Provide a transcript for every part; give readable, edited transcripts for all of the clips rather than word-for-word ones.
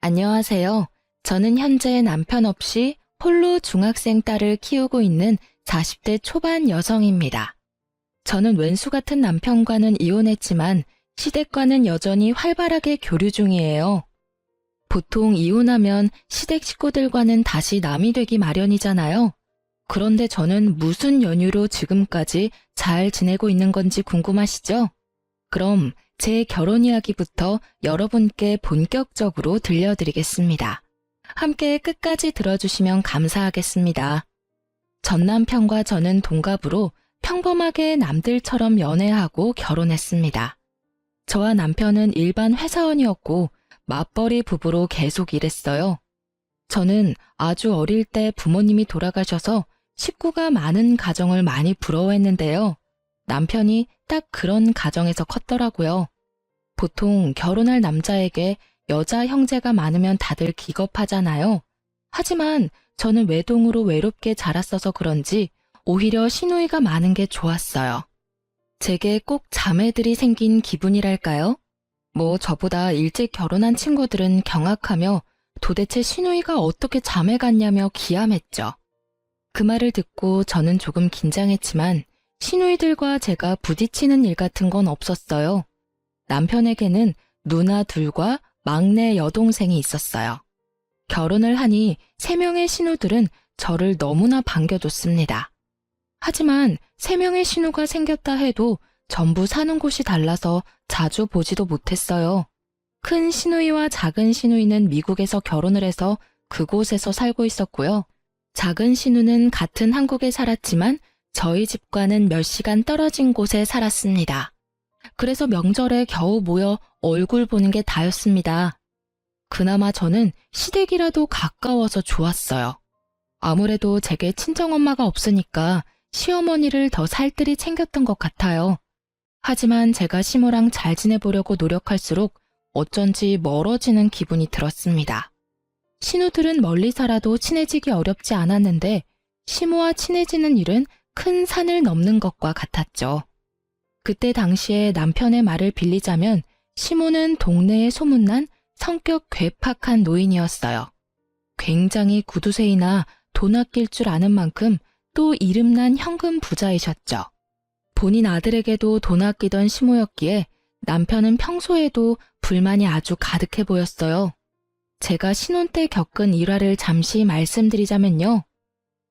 안녕하세요. 저는 현재 남편 없이 홀로 중학생 딸을 키우고 있는 40대 초반 여성입니다. 저는 왼수 같은 남편과는 이혼했지만 시댁과는 여전히 활발하게 교류 중이에요. 보통 이혼하면 시댁 식구들과는 다시 남이 되기 마련이잖아요. 그런데 저는 무슨 연유로 지금까지 잘 지내고 있는 건지 궁금하시죠? 그럼 제 결혼 이야기부터 여러분께 본격적으로 들려드리겠습니다. 함께 끝까지 들어주시면 감사하겠습니다. 전 남편과 저는 동갑으로 평범하게 남들처럼 연애하고 결혼했습니다. 저와 남편은 일반 회사원이었고 맞벌이 부부로 계속 일했어요. 저는 아주 어릴 때 부모님이 돌아가셔서 식구가 많은 가정을 많이 부러워했는데요. 남편이 딱 그런 가정에서 컸더라고요. 보통 결혼할 남자에게 여자 형제가 많으면 다들 기겁하잖아요. 하지만 저는 외동으로 외롭게 자랐어서 그런지 오히려 시누이가 많은 게 좋았어요. 제게 꼭 자매들이 생긴 기분이랄까요? 저보다 일찍 결혼한 친구들은 경악하며 도대체 시누이가 어떻게 자매 같냐며 기함했죠. 그 말을 듣고 저는 조금 긴장했지만 시누이들과 제가 부딪히는 일 같은 건 없었어요. 남편에게는 누나 둘과 막내 여동생이 있었어요. 결혼을 하니 3명의 신우들은 저를 너무나 반겨줬습니다. 하지만 3명의 신우가 생겼다 해도 전부 사는 곳이 달라서 자주 보지도 못했어요. 큰 시누이와 작은 시누이는 미국에서 결혼을 해서 그곳에서 살고 있었고요. 작은 시누는 같은 한국에 살았지만 저희 집과는 몇 시간 떨어진 곳에 살았습니다. 그래서 명절에 겨우 모여 얼굴 보는 게 다였습니다. 그나마 저는 시댁이라도 가까워서 좋았어요. 아무래도 제게 친정엄마가 없으니까 시어머니를 더 살뜰히 챙겼던 것 같아요. 하지만 제가 시모랑 잘 지내보려고 노력할수록 어쩐지 멀어지는 기분이 들었습니다. 신우들은 멀리 살아도 친해지기 어렵지 않았는데 시모와 친해지는 일은 큰 산을 넘는 것과 같았죠. 그때 당시에 남편의 말을 빌리자면 시모는 동네에 소문난 성격 괴팍한 노인이었어요. 굉장히 구두쇠이나 돈 아낄 줄 아는 만큼 또 이름난 현금 부자이셨죠. 본인 아들에게도 돈 아끼던 시모였기에 남편은 평소에도 불만이 아주 가득해 보였어요. 제가 신혼 때 겪은 일화를 잠시 말씀드리자면요.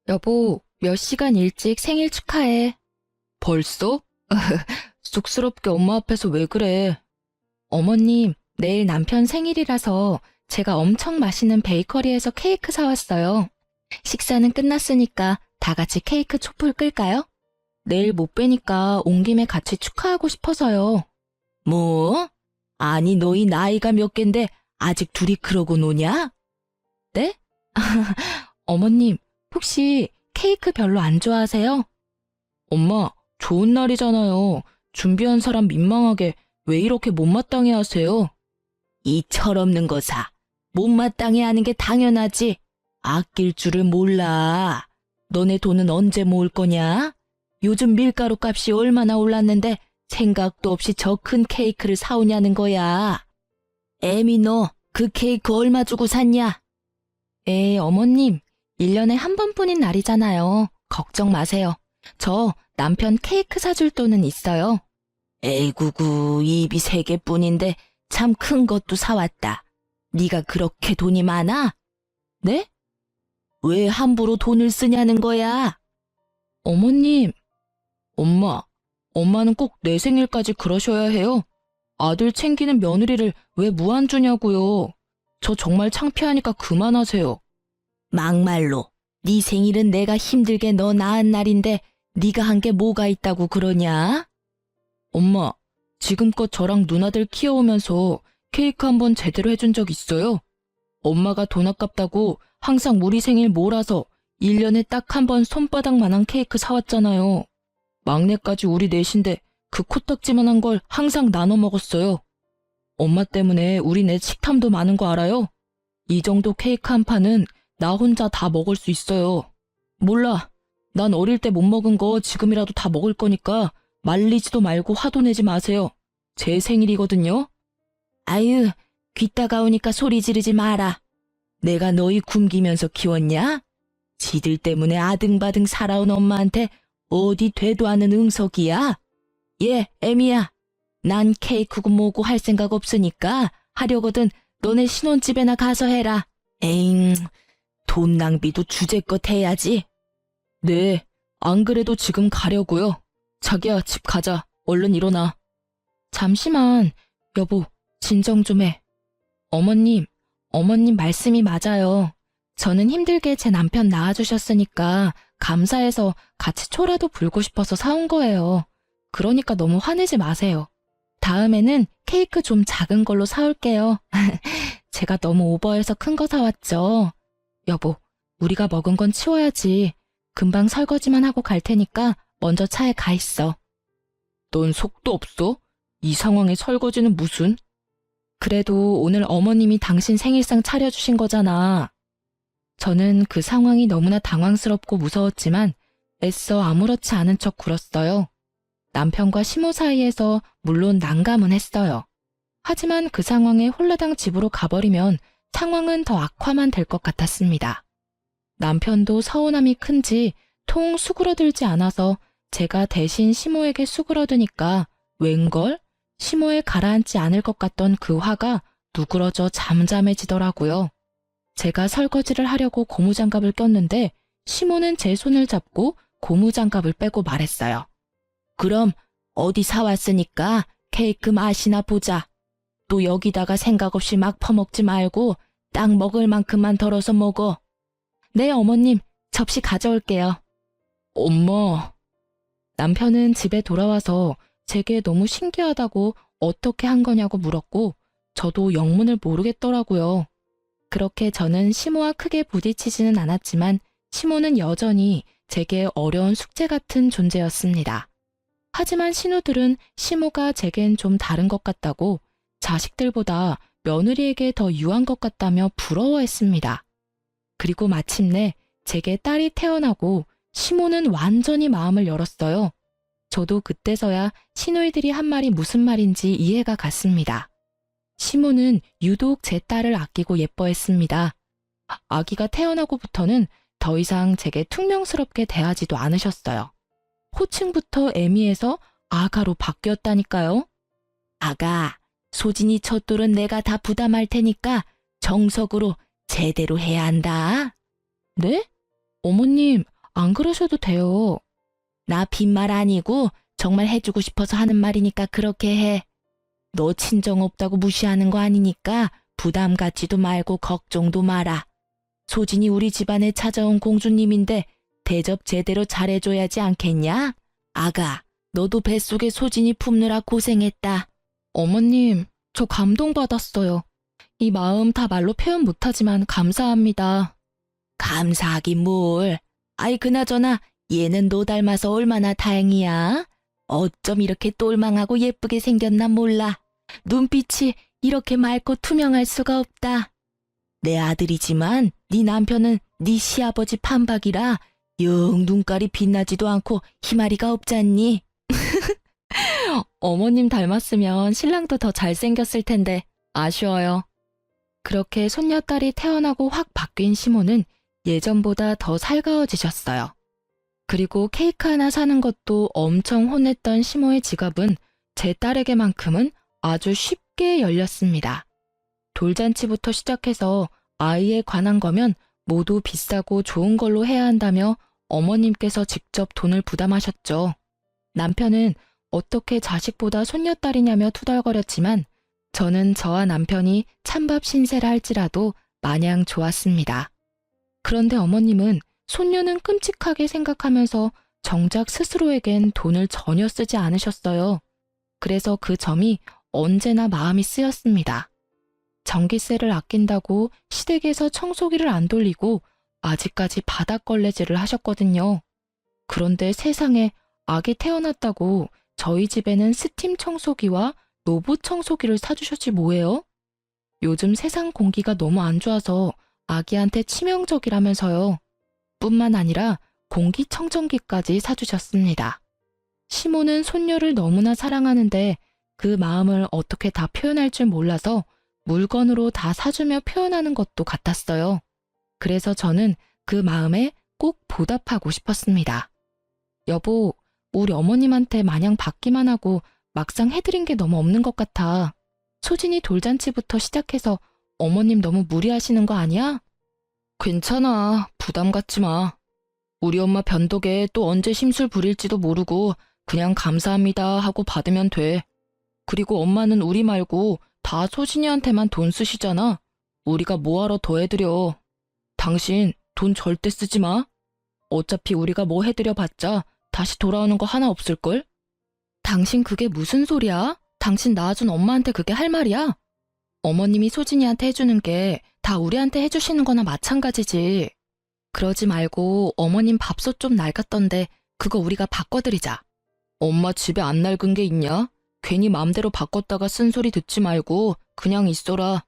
여보, 몇 시간 일찍 생일 축하해. 벌써? 쑥스럽게 엄마 앞에서 왜 그래? 어머님, 내일 남편 생일이라서 제가 엄청 맛있는 베이커리에서 케이크 사왔어요. 식사는 끝났으니까 다 같이 케이크 촛불 끌까요? 내일 못 뵈니까 온 김에 같이 축하하고 싶어서요. 뭐? 아니 너희 나이가 몇 갠데 아직 둘이 그러고 노냐? 네? 어머님, 혹시 케이크 별로 안 좋아하세요? 엄마, 좋은 날이잖아요. 준비한 사람 민망하게 왜 이렇게 못마땅해 하세요? 이 철없는 거사. 못마땅해 하는 게 당연하지. 아낄 줄을 몰라. 너네 돈은 언제 모을 거냐? 요즘 밀가루 값이 얼마나 올랐는데 생각도 없이 저 큰 케이크를 사오냐는 거야. 애미 너 그 케이크 얼마 주고 샀냐? 어머님, 1년에 한 번뿐인 날이잖아요. 걱정 마세요. 저 남편 케이크 사줄 돈은 있어요. 에구구, 입이 3개뿐인데 참 큰 것도 사왔다. 네가 그렇게 돈이 많아? 네? 왜 함부로 돈을 쓰냐는 거야? 어머님. 엄마는 꼭 내 생일까지 그러셔야 해요. 아들 챙기는 며느리를 왜 무안주냐고요. 저 정말 창피하니까 그만하세요. 막말로, 네 생일은 내가 힘들게 너 낳은 날인데 네가 한 게 뭐가 있다고 그러냐? 엄마, 지금껏 저랑 누나들 키워오면서 케이크 한 번 제대로 해준 적 있어요? 엄마가 돈 아깝다고 항상 우리 생일 몰아서 1년에 딱 한 번 손바닥만한 케이크 사왔잖아요. 막내까지 우리 넷인데 그 코딱지만한 걸 항상 나눠 먹었어요. 엄마 때문에 우리 넷 식탐도 많은 거 알아요? 이 정도 케이크 한 판은 나 혼자 다 먹을 수 있어요. 몰라. 난 어릴 때 못 먹은 거 지금이라도 다 먹을 거니까 말리지도 말고 화도 내지 마세요. 제 생일이거든요. 아유, 귀 따가우니까 소리 지르지 마라. 내가 너희 굶기면서 키웠냐? 지들 때문에 아등바등 살아온 엄마한테 어디 되도 않은 응석이야? 예, 애미야. 난 케이크고 뭐고 할 생각 없으니까 하려거든 너네 신혼집에나 가서 해라. 에잉, 돈 낭비도 주제껏 해야지. 네, 안 그래도 지금 가려고요. 자기야, 집 가자. 얼른 일어나. 잠시만, 여보, 진정 좀 해. 어머님 말씀이 맞아요. 저는 힘들게 제 남편 낳아주셨으니까 감사해서 같이 초라도 불고 싶어서 사온 거예요. 그러니까 너무 화내지 마세요. 다음에는 케이크 좀 작은 걸로 사올게요. 제가 너무 오버해서 큰 거 사왔죠. 여보, 우리가 먹은 건 치워야지. 금방 설거지만 하고 갈 테니까 먼저 차에 가 있어. 넌 속도 없어? 이 상황에 설거지는 무슨? 그래도 오늘 어머님이 당신 생일상 차려주신 거잖아. 저는 그 상황이 너무나 당황스럽고 무서웠지만 애써 아무렇지 않은 척 굴었어요. 남편과 시모 사이에서 물론 난감은 했어요. 하지만 그 상황에 홀라당 집으로 가버리면 상황은 더 악화만 될 것 같았습니다. 남편도 서운함이 큰지 통 수그러들지 않아서 제가 대신 시모에게 수그러드니까 웬걸? 시모에 가라앉지 않을 것 같던 그 화가 누그러져 잠잠해지더라고요. 제가 설거지를 하려고 고무장갑을 꼈는데 시모는 제 손을 잡고 고무장갑을 빼고 말했어요. 그럼 어디 사왔으니까 케이크 맛이나 보자. 또 여기다가 생각 없이 막 퍼먹지 말고 딱 먹을 만큼만 덜어서 먹어. 네, 어머님, 접시 가져올게요. 엄마. 남편은 집에 돌아와서 제게 너무 신기하다고 어떻게 한 거냐고 물었고 저도 영문을 모르겠더라고요. 그렇게 저는 시모와 크게 부딪히지는 않았지만 시모는 여전히 제게 어려운 숙제 같은 존재였습니다. 하지만 신우들은 시모가 제겐 좀 다른 것 같다고 자식들보다 며느리에게 더 유한 것 같다며 부러워했습니다. 그리고 마침내 제게 딸이 태어나고 시모는 완전히 마음을 열었어요. 저도 그때서야 시누이들이 한 말이 무슨 말인지 이해가 갔습니다. 시모는 유독 제 딸을 아끼고 예뻐했습니다. 아기가 태어나고부터는 더 이상 제게 퉁명스럽게 대하지도 않으셨어요. 호칭부터 애미해서 아가로 바뀌었다니까요. 아가, 소진이 첫 돌은 내가 다 부담할 테니까 정석으로 제대로 해야 한다. 네? 어머님, 안 그러셔도 돼요. 나 빈말 아니고 정말 해주고 싶어서 하는 말이니까 그렇게 해. 너 친정 없다고 무시하는 거 아니니까 부담 갖지도 말고 걱정도 마라. 소진이 우리 집안에 찾아온 공주님인데 대접 제대로 잘해줘야지 않겠냐? 아가, 너도 뱃속에 소진이 품느라 고생했다. 어머님, 저 감동받았어요. 이 마음 다 말로 표현 못하지만 감사합니다. 감사하긴 뭘. 아이 그나저나 얘는 너 닮아서 얼마나 다행이야. 어쩜 이렇게 똘망하고 예쁘게 생겼나 몰라. 눈빛이 이렇게 맑고 투명할 수가 없다. 내 아들이지만 네 남편은 네 시아버지 판박이라 영 눈깔이 빛나지도 않고 희마리가 없잖니. 어머님 닮았으면 신랑도 더 잘생겼을 텐데 아쉬워요. 그렇게 손녀딸이 태어나고 확 바뀐 시모는 예전보다 더 살가워지셨어요. 그리고 케이크 하나 사는 것도 엄청 혼냈던 시모의 지갑은 제 딸에게만큼은 아주 쉽게 열렸습니다. 돌잔치부터 시작해서 아이에 관한 거면 모두 비싸고 좋은 걸로 해야 한다며 어머님께서 직접 돈을 부담하셨죠. 남편은 어떻게 자식보다 손녀딸이냐며 투덜거렸지만 저는 저와 남편이 찬밥 신세를 할지라도 마냥 좋았습니다. 그런데 어머님은 손녀는 끔찍하게 생각하면서 정작 스스로에겐 돈을 전혀 쓰지 않으셨어요. 그래서 그 점이 언제나 마음이 쓰였습니다. 전기세를 아낀다고 시댁에서 청소기를 안 돌리고 아직까지 바닥걸레질을 하셨거든요. 그런데 세상에 아기 태어났다고 저희 집에는 스팀 청소기와 로봇 청소기를 사주셨지 뭐예요? 요즘 세상 공기가 너무 안 좋아서 아기한테 치명적이라면서요. 뿐만 아니라 공기청정기까지 사주셨습니다. 시모는 손녀를 너무나 사랑하는데 그 마음을 어떻게 다 표현할 줄 몰라서 물건으로 다 사주며 표현하는 것도 같았어요. 그래서 저는 그 마음에 꼭 보답하고 싶었습니다. 여보, 우리 어머님한테 마냥 받기만 하고 막상 해드린 게 너무 없는 것 같아. 소진이 돌잔치부터 시작해서 어머님 너무 무리하시는 거 아니야? 괜찮아. 부담 갖지 마. 우리 엄마 변덕에 또 언제 심술 부릴지도 모르고 그냥 감사합니다 하고 받으면 돼. 그리고 엄마는 우리 말고 다 소진이한테만 돈 쓰시잖아. 우리가 뭐하러 더 해드려. 당신 돈 절대 쓰지 마. 어차피 우리가 뭐 해드려 봤자 다시 돌아오는 거 하나 없을걸? 당신 그게 무슨 소리야? 당신 낳아준 엄마한테 그게 할 말이야? 어머님이 소진이한테 해주는 게 다 우리한테 해주시는 거나 마찬가지지. 그러지 말고 어머님 밥솥 좀 낡았던데 그거 우리가 바꿔드리자. 엄마 집에 안 낡은 게 있냐? 괜히 맘대로 바꿨다가 쓴소리 듣지 말고 그냥 있어라.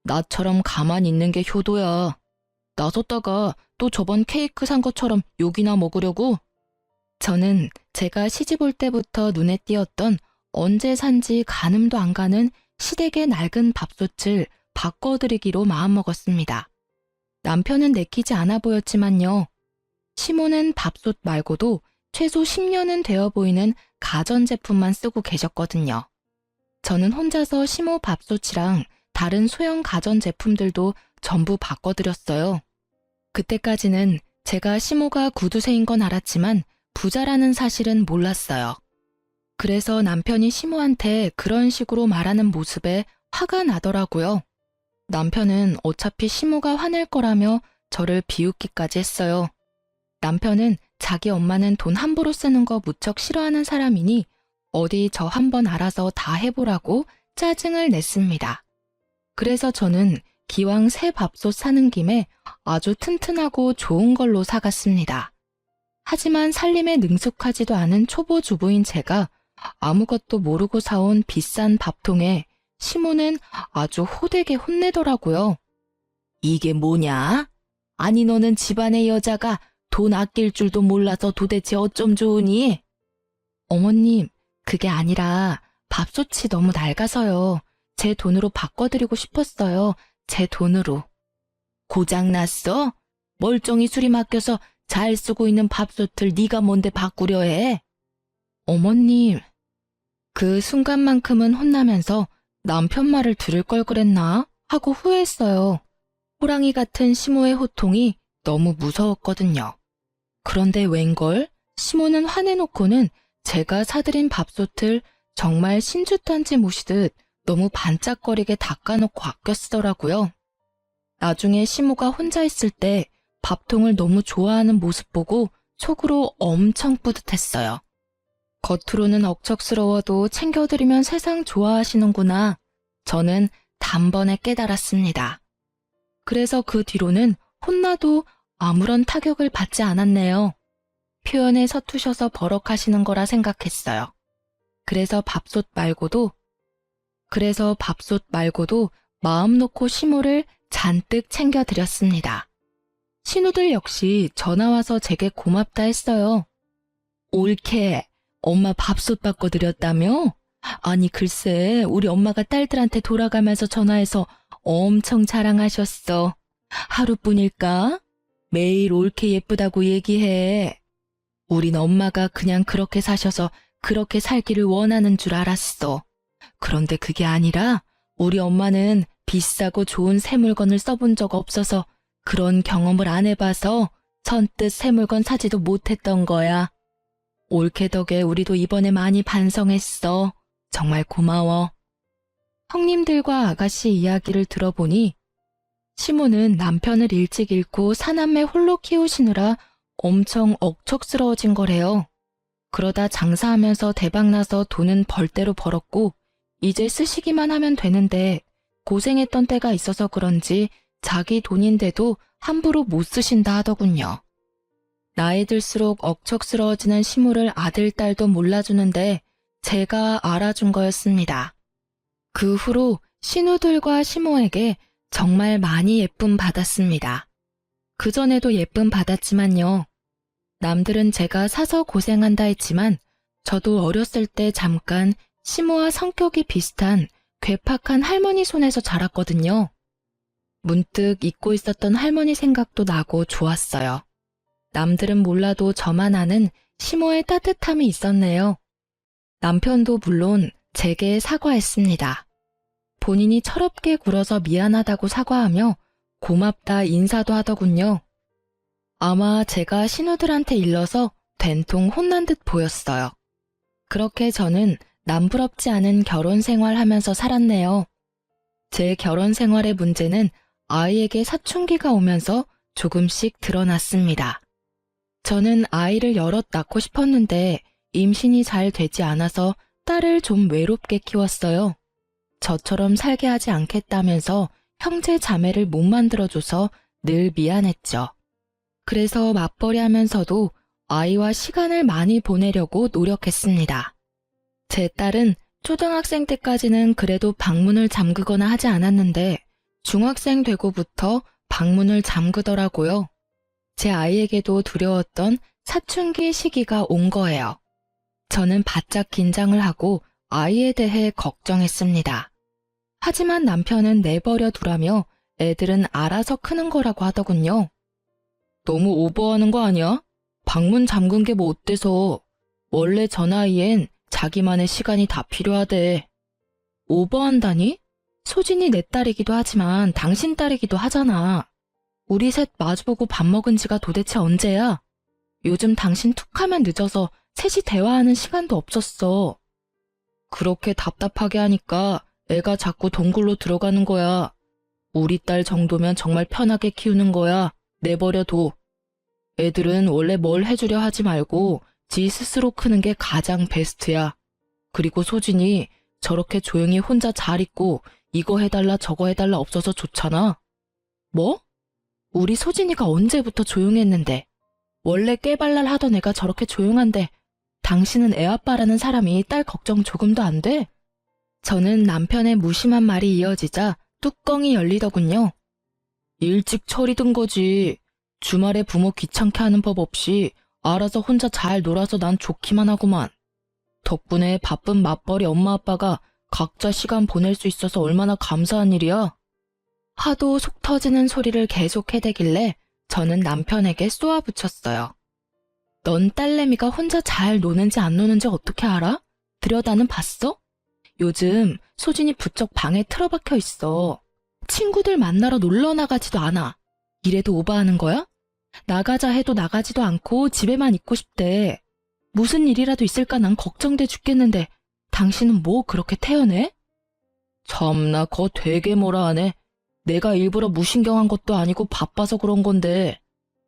나처럼 가만히 있는 게 효도야. 나섰다가 또 저번 케이크 산 것처럼 욕이나 먹으려고? 저는 제가 시집 올 때부터 눈에 띄었던 언제 산지 가늠도 안 가는 시댁의 낡은 밥솥을 바꿔드리기로 마음먹었습니다. 남편은 내키지 않아 보였지만요. 시모는 밥솥 말고도 최소 10년은 되어 보이는 가전제품만 쓰고 계셨거든요. 저는 혼자서 시모 밥솥이랑 다른 소형 가전제품들도 전부 바꿔드렸어요. 그때까지는 제가 시모가 구두쇠인 건 알았지만 부자라는 사실은 몰랐어요. 그래서 남편이 시모한테 그런 식으로 말하는 모습에 화가 나더라고요. 남편은 어차피 시모가 화낼 거라며 저를 비웃기까지 했어요. 남편은 자기 엄마는 돈 함부로 쓰는 거 무척 싫어하는 사람이니 어디 저 한번 알아서 다 해보라고 짜증을 냈습니다. 그래서 저는 기왕 새 밥솥 사는 김에 아주 튼튼하고 좋은 걸로 사갔습니다. 하지만 살림에 능숙하지도 않은 초보 주부인 제가 아무것도 모르고 사온 비싼 밥통에 시모는 아주 호되게 혼내더라고요. 이게 뭐냐? 아니 너는 집안의 여자가 돈 아낄 줄도 몰라서 도대체 어쩜 좋으니? 어머님, 그게 아니라 밥솥이 너무 낡아서요. 제 돈으로 바꿔드리고 싶었어요. 제 돈으로. 고장났어? 멀쩡히 수리 맡겨서 잘 쓰고 있는 밥솥을 네가 뭔데 바꾸려 해? 어머님, 그 순간만큼은 혼나면서 남편 말을 들을 걸 그랬나 하고 후회했어요. 호랑이 같은 시모의 호통이 너무 무서웠거든요. 그런데 웬걸? 시모는 화내놓고는 제가 사드린 밥솥을 정말 신주탄지 모시듯 너무 반짝거리게 닦아놓고 아껴 쓰더라고요. 나중에 시모가 혼자 있을 때 밥통을 너무 좋아하는 모습 보고 속으로 엄청 뿌듯했어요. 겉으로는 억척스러워도 챙겨드리면 세상 좋아하시는구나. 저는 단번에 깨달았습니다. 그래서 그 뒤로는 혼나도 아무런 타격을 받지 않았네요. 표현에 서투셔서 버럭하시는 거라 생각했어요. 그래서 밥솥 말고도 마음 놓고 시모를 잔뜩 챙겨드렸습니다. 신우들 역시 전화와서 제게 고맙다 했어요. 옳게 엄마 밥솥 바꿔드렸다며? 아니 글쎄 우리 엄마가 딸들한테 돌아가면서 전화해서 엄청 자랑하셨어. 하루뿐일까? 매일 옳게 예쁘다고 얘기해. 우린 엄마가 그냥 그렇게 사셔서 그렇게 살기를 원하는 줄 알았어. 그런데 그게 아니라 우리 엄마는 비싸고 좋은 새 물건을 써본 적 없어서 그런 경험을 안 해봐서 선뜻 새 물건 사지도 못했던 거야. 옳게 덕에 우리도 이번에 많이 반성했어. 정말 고마워. 형님들과 아가씨 이야기를 들어보니 시모는 남편을 일찍 잃고 사남매 홀로 키우시느라 엄청 억척스러워진 거래요. 그러다 장사하면서 대박나서 돈은 벌대로 벌었고 이제 쓰시기만 하면 되는데 고생했던 때가 있어서 그런지 자기 돈인데도 함부로 못 쓰신다 하더군요. 나이 들수록 억척스러워지는 시모를 아들, 딸도 몰라주는데 제가 알아준 거였습니다. 그 후로 신우들과 시모에게 정말 많이 예쁨 받았습니다. 그전에도 예쁨 받았지만요. 남들은 제가 사서 고생한다 했지만 저도 어렸을 때 잠깐 시모와 성격이 비슷한 괴팍한 할머니 손에서 자랐거든요. 문득 잊고 있었던 할머니 생각도 나고 좋았어요. 남들은 몰라도 저만 아는 시모의 따뜻함이 있었네요. 남편도 물론 제게 사과했습니다. 본인이 철없게 굴어서 미안하다고 사과하며 고맙다 인사도 하더군요. 아마 제가 신우들한테 일러서 된통 혼난 듯 보였어요. 그렇게 저는 남부럽지 않은 결혼 생활하면서 살았네요. 제 결혼 생활의 문제는 아이에게 사춘기가 오면서 조금씩 드러났습니다. 저는 아이를 여럿 낳고 싶었는데 임신이 잘 되지 않아서 딸을 좀 외롭게 키웠어요. 저처럼 살게 하지 않겠다면서 형제 자매를 못 만들어줘서 늘 미안했죠. 그래서 맞벌이 하면서도 아이와 시간을 많이 보내려고 노력했습니다. 제 딸은 초등학생 때까지는 그래도 방문을 잠그거나 하지 않았는데 중학생 되고부터 방문을 잠그더라고요. 제 아이에게도 두려웠던 사춘기 시기가 온 거예요. 저는 바짝 긴장을 하고 아이에 대해 걱정했습니다. 하지만 남편은 내버려 두라며 애들은 알아서 크는 거라고 하더군요. 너무 오버하는 거 아니야? 방문 잠근 게 뭐 어때서? 원래 저 나이엔 자기만의 시간이 다 필요하대. 오버한다니? 소진이 내 딸이기도 하지만 당신 딸이기도 하잖아. 우리 셋 마주보고 밥 먹은 지가 도대체 언제야? 요즘 당신 툭하면 늦어서 셋이 대화하는 시간도 없었어. 그렇게 답답하게 하니까 애가 자꾸 동굴로 들어가는 거야. 우리 딸 정도면 정말 편하게 키우는 거야. 내버려둬. 애들은 원래 뭘 해주려 하지 말고 지 스스로 크는 게 가장 베스트야. 그리고 소진이 저렇게 조용히 혼자 잘 있고 이거 해달라 저거 해달라 없어서 좋잖아. 뭐? 우리 소진이가 언제부터 조용했는데. 원래 깨발랄 하던 애가 저렇게 조용한데 당신은 애아빠라는 사람이 딸 걱정 조금도 안 돼? 저는 남편의 무심한 말이 이어지자 뚜껑이 열리더군요. 일찍 철이 든 거지. 주말에 부모 귀찮게 하는 법 없이 알아서 혼자 잘 놀아서 난 좋기만 하구만. 덕분에 바쁜 맞벌이 엄마 아빠가 각자 시간 보낼 수 있어서 얼마나 감사한 일이야. 하도 속 터지는 소리를 계속 해대길래 저는 남편에게 쏘아붙였어요. 넌 딸내미가 혼자 잘 노는지 안 노는지 어떻게 알아? 들여다는 봤어? 요즘 소진이 부쩍 방에 틀어박혀 있어. 친구들 만나러 놀러 나가지도 않아. 이래도 오버하는 거야? 나가자 해도 나가지도 않고 집에만 있고 싶대. 무슨 일이라도 있을까 난 걱정돼 죽겠는데 당신은 뭐 그렇게 태연해? 참나 거 되게 뭐라 하네. 내가 일부러 무신경한 것도 아니고 바빠서 그런 건데.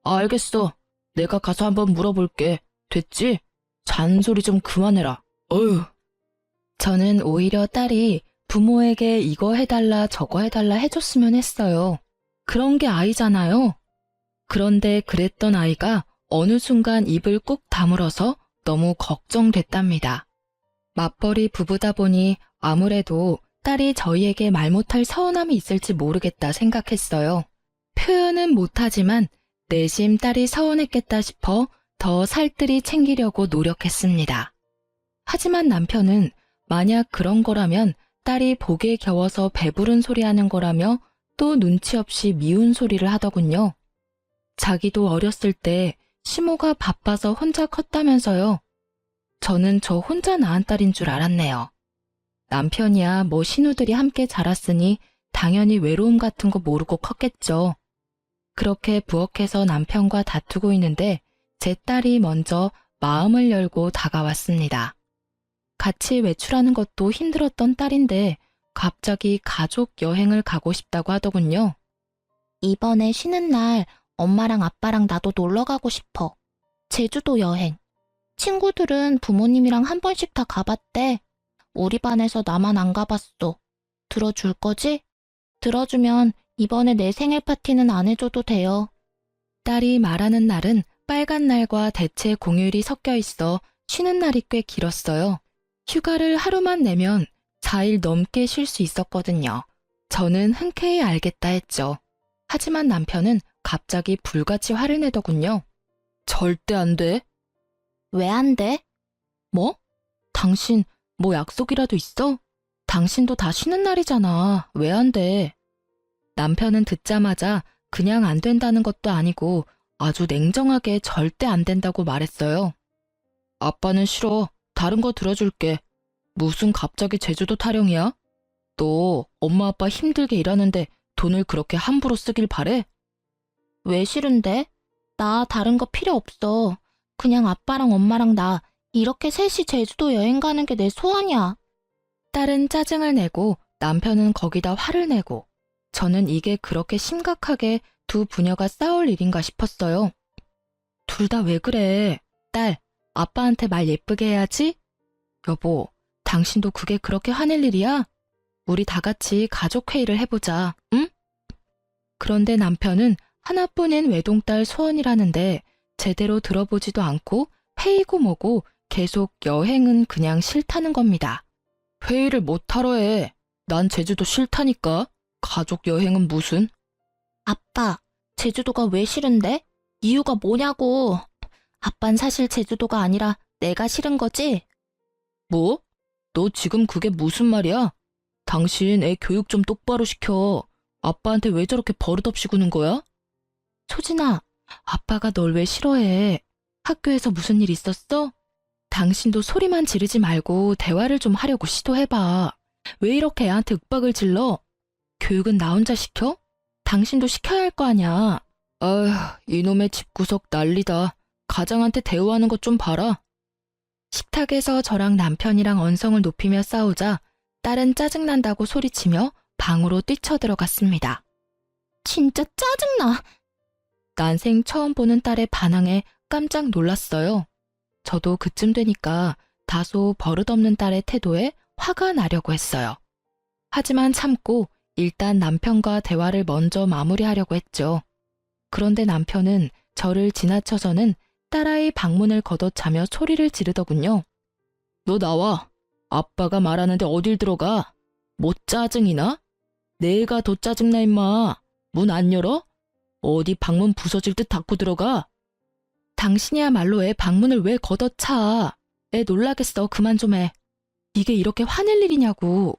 알겠어. 내가 가서 한번 물어볼게. 됐지? 잔소리 좀 그만해라. 어휴. 저는 오히려 딸이 부모에게 이거 해달라 저거 해달라 해줬으면 했어요. 그런 게 아이잖아요. 그런데 그랬던 아이가 어느 순간 입을 꾹 다물어서 너무 걱정됐답니다. 맞벌이 부부다 보니 아무래도 딸이 저희에게 말 못할 서운함이 있을지 모르겠다 생각했어요. 표현은 못하지만 내심 딸이 서운했겠다 싶어 더 살뜰히 챙기려고 노력했습니다. 하지만 남편은 만약 그런 거라면 딸이 복에 겨워서 배부른 소리 하는 거라며 또 눈치 없이 미운 소리를 하더군요. 자기도 어렸을 때 시모가 바빠서 혼자 컸다면서요. 저는 저 혼자 낳은 딸인 줄 알았네요. 남편이야 뭐 신우들이 함께 자랐으니 당연히 외로움 같은 거 모르고 컸겠죠. 그렇게 부엌에서 남편과 다투고 있는데 제 딸이 먼저 마음을 열고 다가왔습니다. 같이 외출하는 것도 힘들었던 딸인데 갑자기 가족 여행을 가고 싶다고 하더군요. 이번에 쉬는 날 엄마랑 아빠랑 나도 놀러 가고 싶어. 제주도 여행. 친구들은 부모님이랑 한 번씩 다 가봤대. 우리 반에서 나만 안 가봤어. 들어줄 거지? 들어주면 이번에 내 생일 파티는 안 해줘도 돼요. 딸이 말하는 날은 빨간 날과 대체 공휴일이 섞여 있어 쉬는 날이 꽤 길었어요. 휴가를 하루만 내면 4일 넘게 쉴 수 있었거든요. 저는 흔쾌히 알겠다 했죠. 하지만 남편은 갑자기 불같이 화를 내더군요. 절대 안 돼. 왜 안 돼? 뭐? 당신 뭐 약속이라도 있어? 당신도 다 쉬는 날이잖아. 왜 안 돼? 남편은 듣자마자 그냥 안 된다는 것도 아니고 아주 냉정하게 절대 안 된다고 말했어요. 아빠는 싫어. 다른 거 들어줄게. 무슨 갑자기 제주도 타령이야? 너 엄마 아빠 힘들게 일하는데 돈을 그렇게 함부로 쓰길 바래? 왜 싫은데? 나 다른 거 필요 없어. 그냥 아빠랑 엄마랑 나 이렇게 셋이 제주도 여행 가는 게 내 소원이야. 딸은 짜증을 내고 남편은 거기다 화를 내고 저는 이게 그렇게 심각하게 두 부녀가 싸울 일인가 싶었어요. 둘 다 왜 그래? 딸, 아빠한테 말 예쁘게 해야지? 여보, 당신도 그게 그렇게 화낼 일이야? 우리 다 같이 가족회의를 해보자, 응? 그런데 남편은 하나뿐인 외동딸 소원이라는데 제대로 들어보지도 않고 회의고 뭐고 계속 여행은 그냥 싫다는 겁니다. 회의를 못하러 해. 난 제주도 싫다니까. 가족 여행은 무슨? 아빠, 제주도가 왜 싫은데? 이유가 뭐냐고. 아빤 사실 제주도가 아니라 내가 싫은 거지? 뭐? 너 지금 그게 무슨 말이야? 당신 애 교육 좀 똑바로 시켜. 아빠한테 왜 저렇게 버릇없이 구는 거야? 소진아, 아빠가 널 왜 싫어해? 학교에서 무슨 일 있었어? 당신도 소리만 지르지 말고 대화를 좀 하려고 시도해봐. 왜 이렇게 애한테 윽박을 질러? 교육은 나 혼자 시켜? 당신도 시켜야 할 거 아냐. 아휴, 이놈의 집구석 난리다. 가장한테 대우하는 것 좀 봐라. 식탁에서 저랑 남편이랑 언성을 높이며 싸우자 딸은 짜증난다고 소리치며 방으로 뛰쳐들어갔습니다. 진짜 짜증나. 난생 처음 보는 딸의 반항에 깜짝 놀랐어요. 저도 그쯤 되니까 다소 버릇없는 딸의 태도에 화가 나려고 했어요. 하지만 참고 일단 남편과 대화를 먼저 마무리하려고 했죠. 그런데 남편은 저를 지나쳐서는 딸아이 방문을 걷어차며 소리를 지르더군요. 너 나와. 아빠가 말하는데 어딜 들어가? 뭐 짜증이나? 내가 더 짜증나 임마. 문 안 열어? 어디 방문 부서질 듯 닫고 들어가? 당신이야말로 애 방문을 왜 걷어차? 애 놀라겠어. 그만 좀 해. 이게 이렇게 화낼 일이냐고.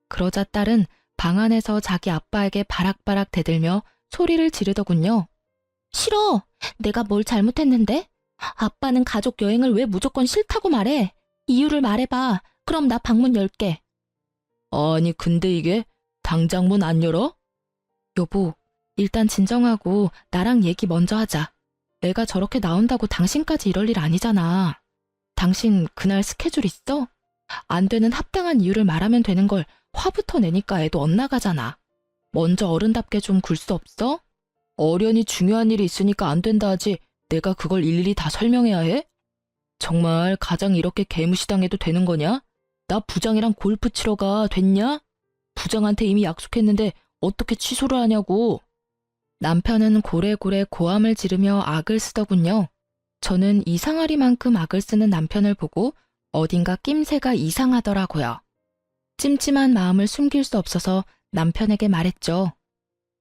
그러자 딸은 방 안에서 자기 아빠에게 바락바락 대들며 소리를 지르더군요. 싫어. 내가 뭘 잘못했는데? 아빠는 가족 여행을 왜 무조건 싫다고 말해? 이유를 말해봐. 그럼 나 방문 열게. 아니 근데 이게 당장 문 안 열어? 여보, 일단 진정하고 나랑 얘기 먼저 하자. 애가 저렇게 나온다고 당신까지 이럴 일 아니잖아. 당신 그날 스케줄 있어? 안 되는 합당한 이유를 말하면 되는 걸 화부터 내니까 애도 엇나가잖아. 먼저 어른답게 좀 굴 수 없어? 어련히 중요한 일이 있으니까 안 된다 하지 내가 그걸 일일이 다 설명해야 해? 정말 가장 이렇게 개무시당해도 되는 거냐? 나 부장이랑 골프 치러 가 됐냐? 부장한테 이미 약속했는데 어떻게 취소를 하냐고. 남편은 고래고래 고함을 지르며 악을 쓰더군요. 저는 이상하리만큼 악을 쓰는 남편을 보고 어딘가 낌새가 이상하더라고요. 찜찜한 마음을 숨길 수 없어서 남편에게 말했죠.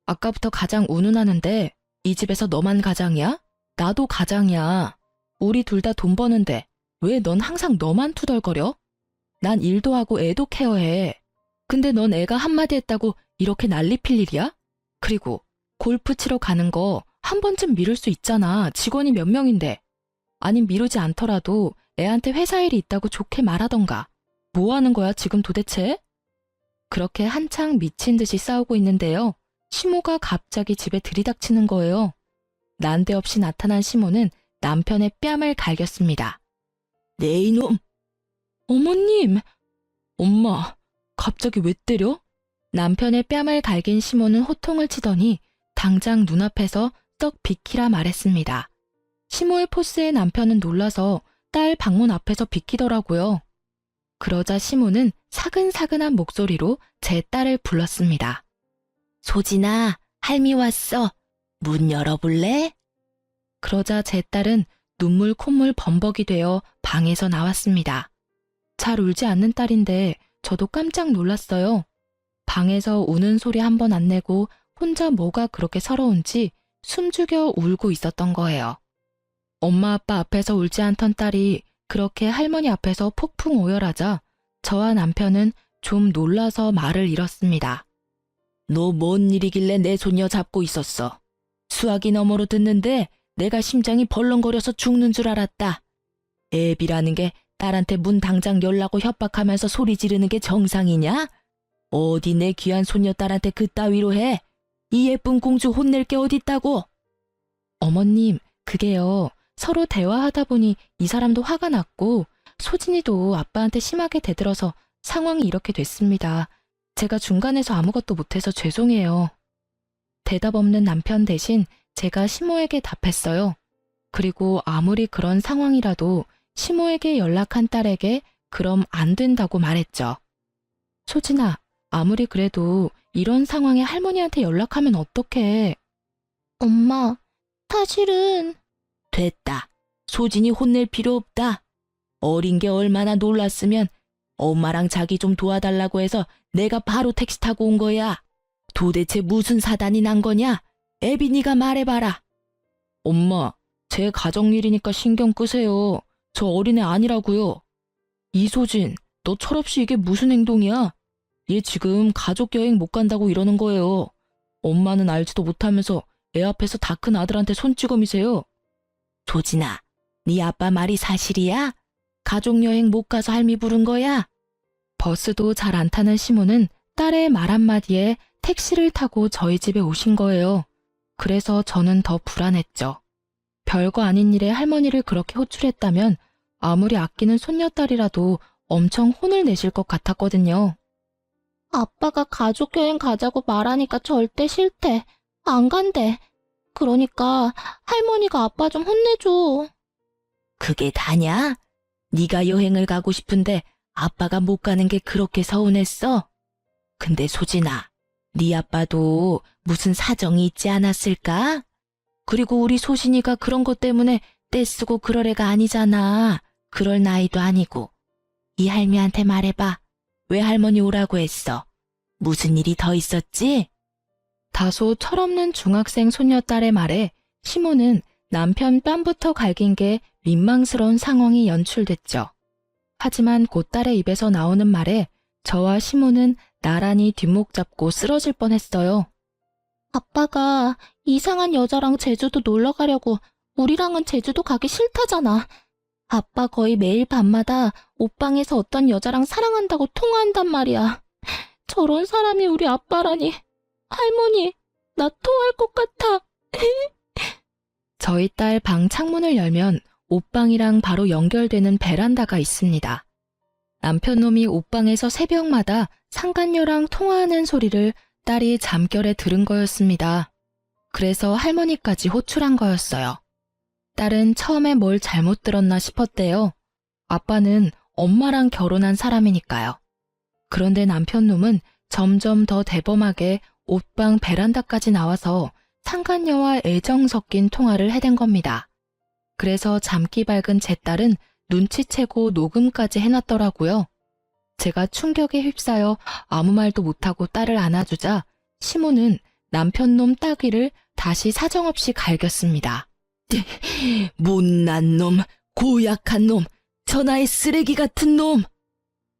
아까부터 가장 운운하는데 이 집에서 너만 가장이야? 나도 가장이야. 우리 둘 다 돈 버는데 왜 넌 항상 너만 투덜거려? 난 일도 하고 애도 케어해. 근데 넌 애가 한마디 했다고 이렇게 난리 필 일이야? 그리고 골프 치러 가는 거 한 번쯤 미룰 수 있잖아. 직원이 몇 명인데. 아님 미루지 않더라도 애한테 회사 일이 있다고 좋게 말하던가. 뭐 하는 거야 지금 도대체? 그렇게 한창 미친 듯이 싸우고 있는데요. 시모가 갑자기 집에 들이닥치는 거예요. 난데없이 나타난 시모는 남편의 뺨을 갈겼습니다. 네 이놈! 어머님! 엄마, 갑자기 왜 때려? 남편의 뺨을 갈긴 시모는 호통을 치더니 당장 눈앞에서 썩 비키라 말했습니다. 시모의 포스에 남편은 놀라서 딸 방문 앞에서 비키더라고요. 그러자 시모는 사근사근한 목소리로 제 딸을 불렀습니다. 소진아, 할미 왔어. 문 열어볼래? 그러자 제 딸은 눈물 콧물 범벅이 되어 방에서 나왔습니다. 잘 울지 않는 딸인데 저도 깜짝 놀랐어요. 방에서 우는 소리 한 번 안 내고 혼자 뭐가 그렇게 서러운지 숨죽여 울고 있었던 거예요. 엄마 아빠 앞에서 울지 않던 딸이 그렇게 할머니 앞에서 폭풍 오열하자 저와 남편은 좀 놀라서 말을 잃었습니다. 너 뭔 일이길래 내 손녀 잡고 있었어? 수화기 너머로 듣는데 내가 심장이 벌렁거려서 죽는 줄 알았다. 애비라는 게 딸한테 문 당장 열라고 협박하면서 소리 지르는 게 정상이냐? 어디 내 귀한 손녀딸한테 그따위로 해? 이 예쁜 공주 혼낼 게 어딨다고? 어머님, 그게요. 서로 대화하다 보니 이 사람도 화가 났고 소진이도 아빠한테 심하게 대들어서 상황이 이렇게 됐습니다. 제가 중간에서 아무것도 못해서 죄송해요. 대답 없는 남편 대신 제가 시모에게 답했어요. 그리고 아무리 그런 상황이라도 시모에게 연락한 딸에게 그럼 안 된다고 말했죠. 소진아, 아무리 그래도 이런 상황에 할머니한테 연락하면 어떡해. 엄마, 사실은 됐다. 소진이 혼낼 필요 없다. 어린 게 얼마나 놀랐으면 엄마랑 자기 좀 도와달라고 해서 내가 바로 택시 타고 온 거야. 도대체 무슨 사단이 난 거냐? 애비 네가 말해봐라. 엄마, 제 가정일이니까 신경 끄세요. 저 어린애 아니라고요. 이소진, 너 철없이 이게 무슨 행동이야? 얘 지금 가족 여행 못 간다고 이러는 거예요. 엄마는 알지도 못하면서 애 앞에서 다 큰 아들한테 손찌검이세요. 소진아, 네 아빠 말이 사실이야? 가족 여행 못 가서 할미 부른 거야? 버스도 잘 안 타는 시모는 딸의 말 한마디에 택시를 타고 저희 집에 오신 거예요. 그래서 저는 더 불안했죠. 별거 아닌 일에 할머니를 그렇게 호출했다면 아무리 아끼는 손녀딸이라도 엄청 혼을 내실 것 같았거든요. 아빠가 가족여행 가자고 말하니까 절대 싫대. 안 간대. 그러니까 할머니가 아빠 좀 혼내줘. 그게 다냐? 네가 여행을 가고 싶은데 아빠가 못 가는 게 그렇게 서운했어? 근데 소진아, 네 아빠도 무슨 사정이 있지 않았을까? 그리고 우리 소진이가 그런 것 때문에 떼쓰고 그럴 애가 아니잖아. 그럴 나이도 아니고. 이 할미한테 말해봐. 왜 할머니 오라고 했어? 무슨 일이 더 있었지? 다소 철없는 중학생 손녀딸의 말에 시모는 남편 뺨부터 갈긴 게 민망스러운 상황이 연출됐죠. 하지만 곧 딸의 입에서 나오는 말에 저와 시모는 나란히 뒷목 잡고 쓰러질 뻔했어요. 아빠가 이상한 여자랑 제주도 놀러 가려고 우리랑은 제주도 가기 싫다잖아. 아빠 거의 매일 밤마다 옷방에서 어떤 여자랑 사랑한다고 통화한단 말이야. 저런 사람이 우리 아빠라니. 할머니, 나 토할 것 같아. 저희 딸 방 창문을 열면 옷방이랑 바로 연결되는 베란다가 있습니다. 남편놈이 옷방에서 새벽마다 상간녀랑 통화하는 소리를 딸이 잠결에 들은 거였습니다. 그래서 할머니까지 호출한 거였어요. 딸은 처음에 뭘 잘못 들었나 싶었대요. 아빠는 엄마랑 결혼한 사람이니까요. 그런데 남편놈은 점점 더 대범하게 옷방 베란다까지 나와서 상간녀와 애정 섞인 통화를 해댄 겁니다. 그래서 잠기 밝은 제 딸은 눈치채고 녹음까지 해놨더라고요. 제가 충격에 휩싸여 아무 말도 못하고 딸을 안아주자 시모는 남편놈 따귀를 다시 사정없이 갈겼습니다. 못난 놈, 고약한 놈, 천하의 쓰레기 같은 놈.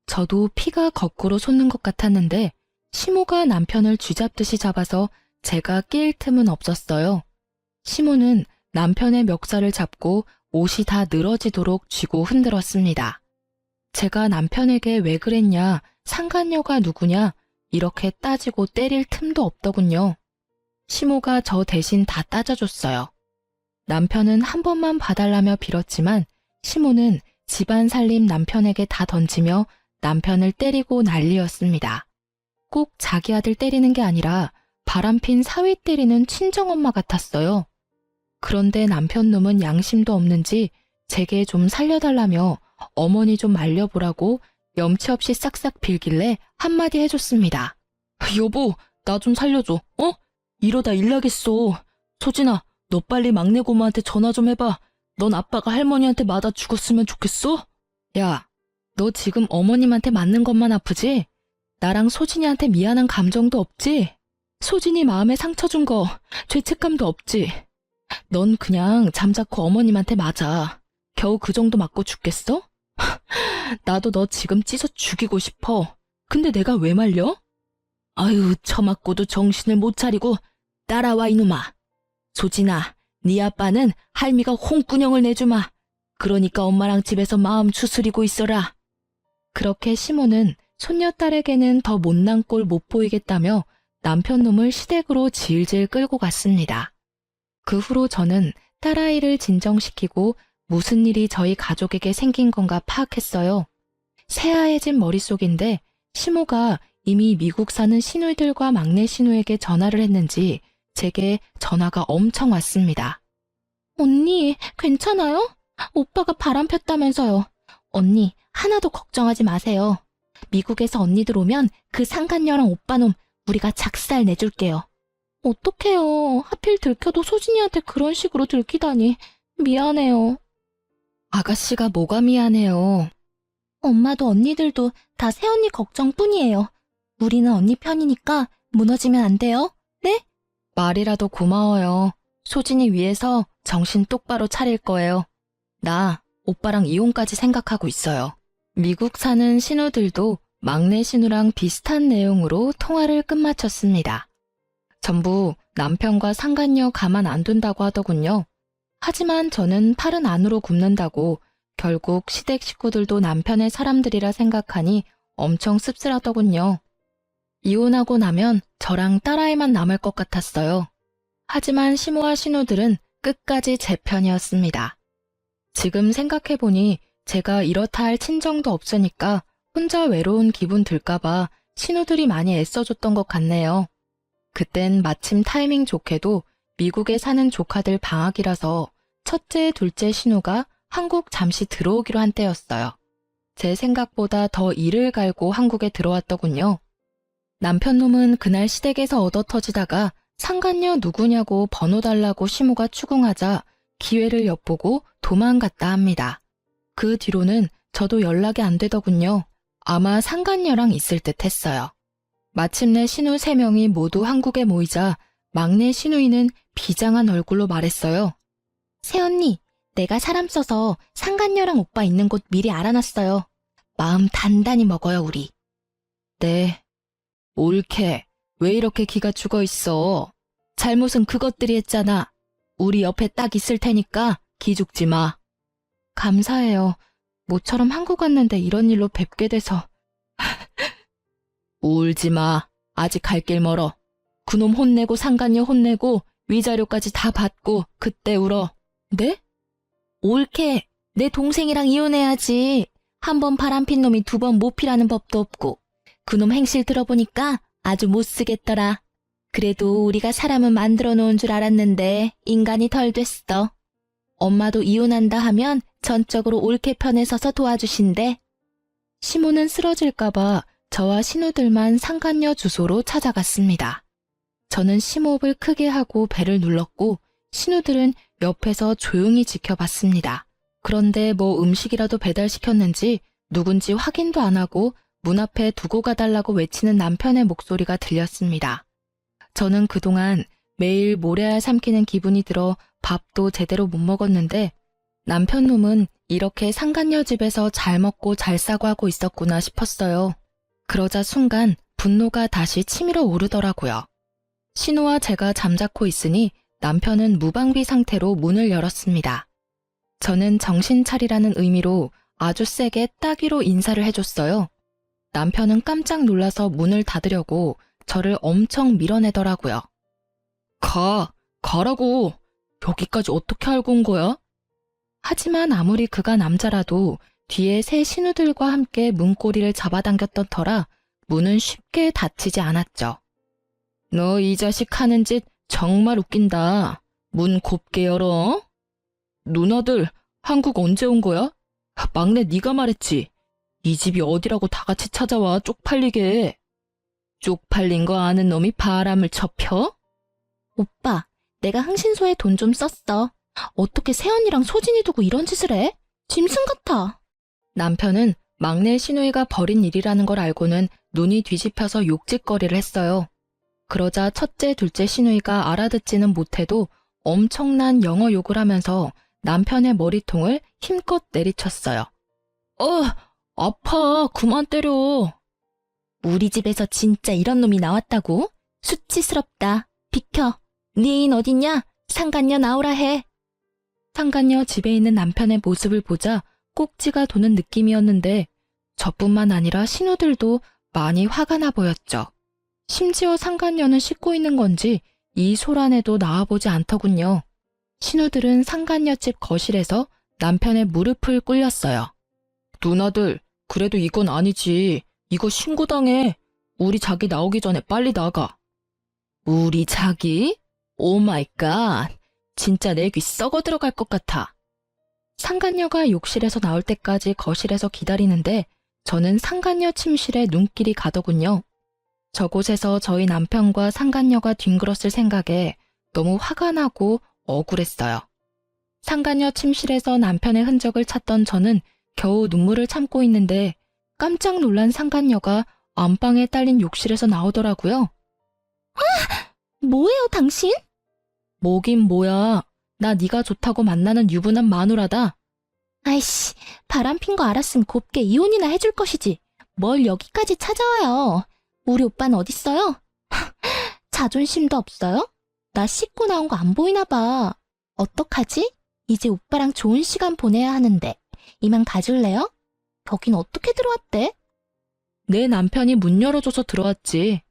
저도 피가 거꾸로 솟는 것 같았는데 시모가 남편을 쥐잡듯이 잡아서 제가 낄 틈은 없었어요. 시모는 남편의 멱살을 잡고 옷이 다 늘어지도록 쥐고 흔들었습니다. 제가 남편에게 왜 그랬냐, 상간녀가 누구냐 이렇게 따지고 때릴 틈도 없더군요. 시모가 저 대신 다 따져줬어요. 남편은 한 번만 봐달라며 빌었지만 시모는 집안 살림 남편에게 다 던지며 남편을 때리고 난리였습니다. 꼭 자기 아들 때리는 게 아니라 바람핀 사위 때리는 친정엄마 같았어요. 그런데 남편놈은 양심도 없는지 제게 좀 살려달라며 어머니 좀 말려보라고 염치 없이 싹싹 빌길래 한마디 해줬습니다. 여보, 나 좀 살려줘. 어? 이러다 일 나겠어. 소진아, 너 빨리 막내 고모한테 전화 좀 해봐. 넌 아빠가 할머니한테 맞아 죽었으면 좋겠어? 야, 너 지금 어머님한테 맞는 것만 아프지? 나랑 소진이한테 미안한 감정도 없지? 소진이 마음에 상처 준 거 죄책감도 없지? 넌 그냥 잠자코 어머님한테 맞아. 겨우 그 정도 맞고 죽겠어? 나도 너 지금 찢어 죽이고 싶어. 근데 내가 왜 말려? 아유, 처맞고도 정신을 못 차리고 따라와 이놈아. 소진아, 네 아빠는 할미가 홍군형을 내주마. 그러니까 엄마랑 집에서 마음 추스리고 있어라. 그렇게 시모는 손녀딸에게는 더 못난 꼴 못 보이겠다며 남편 놈을 시댁으로 질질 끌고 갔습니다. 그 후로 저는 딸아이를 진정시키고 무슨 일이 저희 가족에게 생긴 건가 파악했어요. 새하얘진 머릿속인데 시모가 이미 미국 사는 시누이들과 막내 시누에게 전화를 했는지 제게 전화가 엄청 왔습니다. 언니, 괜찮아요? 오빠가 바람 폈다면서요. 언니, 하나도 걱정하지 마세요. 미국에서 언니들 오면 그 상간녀랑 오빠놈 우리가 작살 내줄게요. 어떡해요. 하필 들켜도 소진이한테 그런 식으로 들키다니. 미안해요. 아가씨가 뭐가 미안해요. 엄마도 언니들도 다 새언니 걱정뿐이에요. 우리는 언니 편이니까 무너지면 안 돼요. 네? 말이라도 고마워요. 소진이 위해서 정신 똑바로 차릴 거예요. 나 오빠랑 이혼까지 생각하고 있어요. 미국 사는 신우들도 막내 신우랑 비슷한 내용으로 통화를 끝마쳤습니다. 전부 남편과 상간녀 가만 안 둔다고 하더군요. 하지만 저는 팔은 안으로 굽는다고 결국 시댁 식구들도 남편의 사람들이라 생각하니 엄청 씁쓸하더군요. 이혼하고 나면 저랑 딸아이만 남을 것 같았어요. 하지만 시모와 신우들은 끝까지 제 편이었습니다. 지금 생각해보니 제가 이렇다 할 친정도 없으니까 혼자 외로운 기분 들까봐 신우들이 많이 애써줬던 것 같네요. 그땐 마침 타이밍 좋게도 미국에 사는 조카들 방학이라서 첫째, 둘째 신우가 한국 잠시 들어오기로 한 때였어요. 제 생각보다 더 이를 갈고 한국에 들어왔더군요. 남편 놈은 그날 시댁에서 얻어터지다가 상간녀 누구냐고 번호 달라고 시모가 추궁하자 기회를 엿보고 도망갔다 합니다. 그 뒤로는 저도 연락이 안 되더군요. 아마 상간녀랑 있을 듯 했어요. 마침내 신우 3명이 모두 한국에 모이자 막내 신우이는 비장한 얼굴로 말했어요. 새언니, 내가 사람 써서 상간녀랑 오빠 있는 곳 미리 알아놨어요. 마음 단단히 먹어요, 우리. 네. 옳게. 왜 이렇게 기가 죽어 있어? 잘못은 그것들이 했잖아. 우리 옆에 딱 있을 테니까 기죽지 마. 감사해요. 모처럼 한국 왔는데 이런 일로 뵙게 돼서. 울지 마. 아직 갈 길 멀어. 그놈 혼내고 상간녀 혼내고 위자료까지 다 받고 그때 울어. 네? 옳게. 내 동생이랑 이혼해야지. 한 번 바람핀 놈이 2번 못 피라는 법도 없고. 그놈 행실 들어보니까 아주 못 쓰겠더라. 그래도 우리가 사람은 만들어 놓은 줄 알았는데 인간이 덜 됐어. 엄마도 이혼한다 하면 전적으로 옳게 편에 서서 도와주신대. 시모는 쓰러질까봐 저와 신우들만 상간녀 주소로 찾아갔습니다. 저는 심호흡을 크게 하고 배를 눌렀고 신우들은 옆에서 조용히 지켜봤습니다. 그런데 뭐 음식이라도 배달시켰는지 누군지 확인도 안 하고 문 앞에 두고 가달라고 외치는 남편의 목소리가 들렸습니다. 저는 그동안 매일 모래알 삼키는 기분이 들어 밥도 제대로 못 먹었는데 남편 놈은 이렇게 상간녀 집에서 잘 먹고 잘 싸고 하고 있었구나 싶었어요. 그러자 순간 분노가 다시 치밀어 오르더라고요. 신우와 제가 잠자코 있으니 남편은 무방비 상태로 문을 열었습니다. 저는 정신 차리라는 의미로 아주 세게 따귀로 인사를 해줬어요. 남편은 깜짝 놀라서 문을 닫으려고 저를 엄청 밀어내더라고요. 가라고. 여기까지 어떻게 알고 온 거야? 하지만 아무리 그가 남자라도 뒤에 새 신우들과 함께 문고리를 잡아당겼던 터라 문은 쉽게 닫히지 않았죠. 너 이 자식 하는 짓 정말 웃긴다. 문 곱게 열어. 누나들, 한국 언제 온 거야? 막내 네가 말했지. 이 집이 어디라고 다 같이 찾아와 쪽팔리게. 쪽팔린 거 아는 놈이 바람을 쳐펴? 오빠, 내가 흥신소에 돈 좀 썼어. 어떻게 새언니랑 소진이 두고 이런 짓을 해? 짐승 같아. 남편은 막내 신우이가 벌인 일이라는 걸 알고는 눈이 뒤집혀서 욕짓거리를 했어요. 그러자 첫째, 둘째 신우이가 알아듣지는 못해도 엄청난 영어 욕을 하면서 남편의 머리통을 힘껏 내리쳤어요. 아파. 그만 때려. 우리 집에서 진짜 이런 놈이 나왔다고? 수치스럽다. 비켜. 네 애인 어딨냐? 상간녀 나오라 해. 상간녀 집에 있는 남편의 모습을 보자 꼭지가 도는 느낌이었는데 저뿐만 아니라 신우들도 많이 화가 나 보였죠. 심지어 상간녀는 씻고 있는 건지 이 소란에도 나와보지 않더군요. 신우들은 상간녀 집 거실에서 남편의 무릎을 꿇렸어요. 누나들, 그래도 이건 아니지. 이거 신고당해. 우리 자기 나오기 전에 빨리 나가. 우리 자기? 오 마이 갓. 진짜 내 귀 썩어 들어갈 것 같아. 상간녀가 욕실에서 나올 때까지 거실에서 기다리는데 저는 상간녀 침실에 눈길이 가더군요. 저곳에서 저희 남편과 상간녀가 뒹굴었을 생각에 너무 화가 나고 억울했어요. 상간녀 침실에서 남편의 흔적을 찾던 저는 겨우 눈물을 참고 있는데 깜짝 놀란 상간녀가 안방에 딸린 욕실에서 나오더라고요. 뭐예요, 당신? 뭐긴 뭐야. 나 네가 좋다고 만나는 유부남 마누라다. 아이씨, 바람핀 거 알았으면 곱게 이혼이나 해줄 것이지. 뭘 여기까지 찾아와요. 우리 오빠는 어딨어요? 자존심도 없어요? 나 씻고 나온 거 안 보이나 봐. 어떡하지? 이제 오빠랑 좋은 시간 보내야 하는데. 이만 가줄래요? 여긴 어떻게 들어왔대? 내 남편이 문 열어줘서 들어왔지.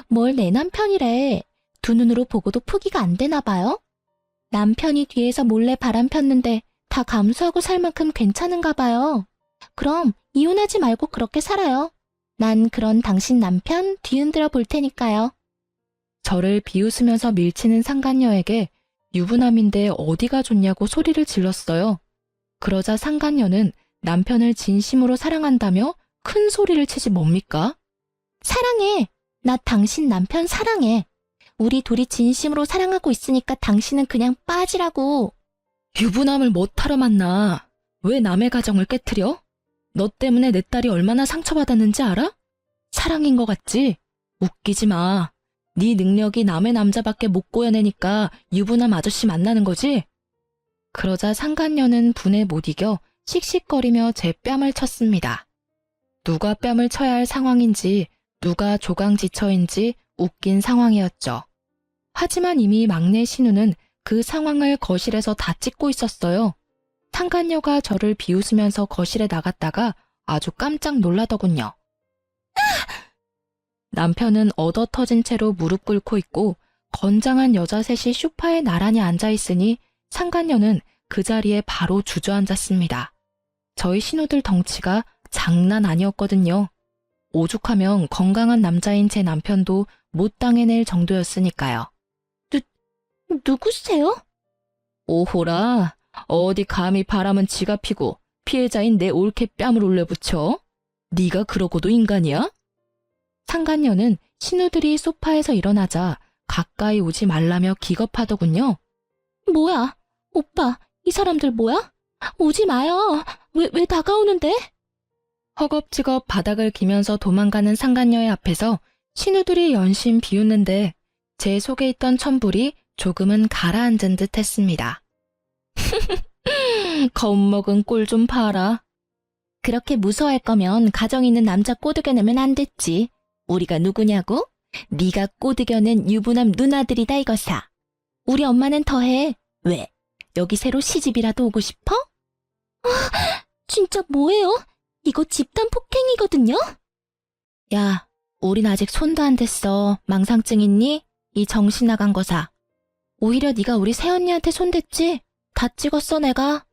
뭘 내 남편이래. 두 눈으로 보고도 포기가 안 되나 봐요? 남편이 뒤에서 몰래 바람 폈는데 다 감수하고 살 만큼 괜찮은가 봐요. 그럼 이혼하지 말고 그렇게 살아요. 난 그런 당신 남편 뒤흔들어 볼 테니까요. 저를 비웃으면서 밀치는 상간녀에게 유부남인데 어디가 좋냐고 소리를 질렀어요. 그러자 상간녀는 남편을 진심으로 사랑한다며 큰 소리를 치지 뭡니까? 사랑해. 나 당신 남편 사랑해. 우리 둘이 진심으로 사랑하고 있으니까 당신은 그냥 빠지라고. 유부남을 못하러 만나. 왜 남의 가정을 깨트려? 너 때문에 내 딸이 얼마나 상처받았는지 알아? 사랑인 것 같지? 웃기지 마. 네 능력이 남의 남자밖에 못 구해내니까 유부남 아저씨 만나는 거지? 그러자 상간녀는 분에 못 이겨 씩씩거리며 제 뺨을 쳤습니다. 누가 뺨을 쳐야 할 상황인지 누가 조강지처인지 웃긴 상황이었죠. 하지만 이미 막내 신우는 그 상황을 거실에서 다 찍고 있었어요. 상간녀가 저를 비웃으면서 거실에 나갔다가 아주 깜짝 놀라더군요. 남편은 얻어 터진 채로 무릎 꿇고 있고 건장한 여자 셋이 소파에 나란히 앉아있으니 상간녀는 그 자리에 바로 주저앉았습니다. 저희 신우들 덩치가 장난 아니었거든요. 오죽하면 건강한 남자인 제 남편도 못 당해낼 정도였으니까요. 누구세요? 오호라, 어디 감히 바람은 지가 피고 피해자인 내 올케 뺨을 올려붙여? 네가 그러고도 인간이야? 상간녀는 신우들이 소파에서 일어나자 가까이 오지 말라며 기겁하더군요. 뭐야? 오빠, 이 사람들 뭐야? 오지 마요. 왜 다가오는데? 허겁지겁 바닥을 기면서 도망가는 상간녀의 앞에서 신우들이 연신 비웃는데 제 속에 있던 천불이 조금은 가라앉은 듯 했습니다. 겁먹은 꼴 좀 봐라. 그렇게 무서워할 거면 가정 있는 남자 꼬드겨내면 안 됐지. 우리가 누구냐고? 네가 꼬드겨낸 유부남 누나들이다 이거사. 우리 엄마는 더해. 왜? 여기 새로 시집이라도 오고 싶어? 진짜 뭐예요? 이거 집단 폭행이거든요? 야, 우린 아직 손도 안 댔어. 망상증 있니? 이 정신 나간 거사. 오히려 네가 우리 새언니한테 손댔지? 다 찍었어 내가.